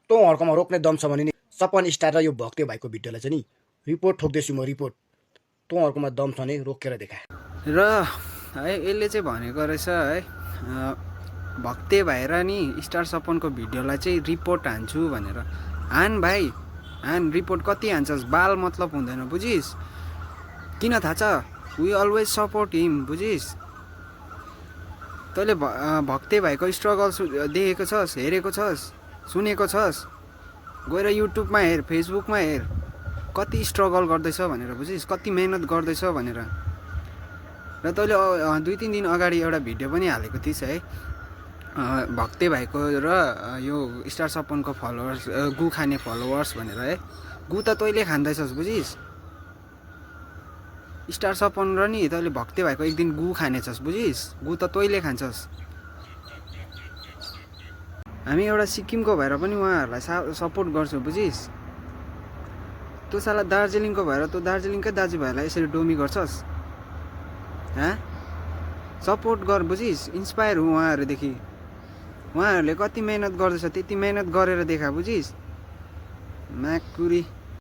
तँहरुकोमा रोक्ने दम छ भने नि सपन स्टार र यो भक्ते भाइको भिडियोलाई चाहिँ नि रिपोर्ट ठोक्दैछु म रिपोर्ट। तँहरुकोमा दम छ भने रोकेर देखा। र है यसले चाहिँ भनेको रहेछ है भक्ते भाइ र नि स्टार सपनको भिडियोलाई चाहिँ रिपोर्ट हान्छु भनेर। हान भाइ हान, रिपोर्ट कति हान्छस्, बाल मतलब हुँदैन बुझिस्। किन थाहा छ, वी अलवेज सपोर्ट हिम बुझिस्। तैँले भक्ते भाइको स्ट्रगल देखेको छस्, हेरेको छस्, सुनेको छस्, गएर युट्युबमा हेर, फेसबुकमा हेर, कति स्ट्रगल गर्दैछ भनेर बुझिस्, कति मेहनत गर्दैछ भनेर। र तैँले 2-3 दिन अगाडि एउटा भिडियो पनि हालेको थिइस् है भक्ते भाइको र यो स्टार सपनको फलोवर्स, गु खाने फलोवर्स भनेर है। गु त तैँले खाँदैछस् बुझिस्। स्टार सपन र नि तैँले भक्ते भाइको एक दिन गु खानेछस् बुझिस्। गु त तैँले खान्छस्। हामी एउटा सिक्किमको भएर पनि उहाँहरूलाई सपोर्ट गर्छौँ बुझिस्। तँ साला दार्जिलिङको भएर तँ दार्जिलिङकै दाजुभाइलाई यसरी डोमी गर्छस्। सपोर्ट गर बुझिस्, इन्सपायर हो उहाँहरूदेखि। उहाँहरूले कति मेहनत गर्दैछ त्यति मेहनत गरेर देखा बुझिस्। म्याकुरी।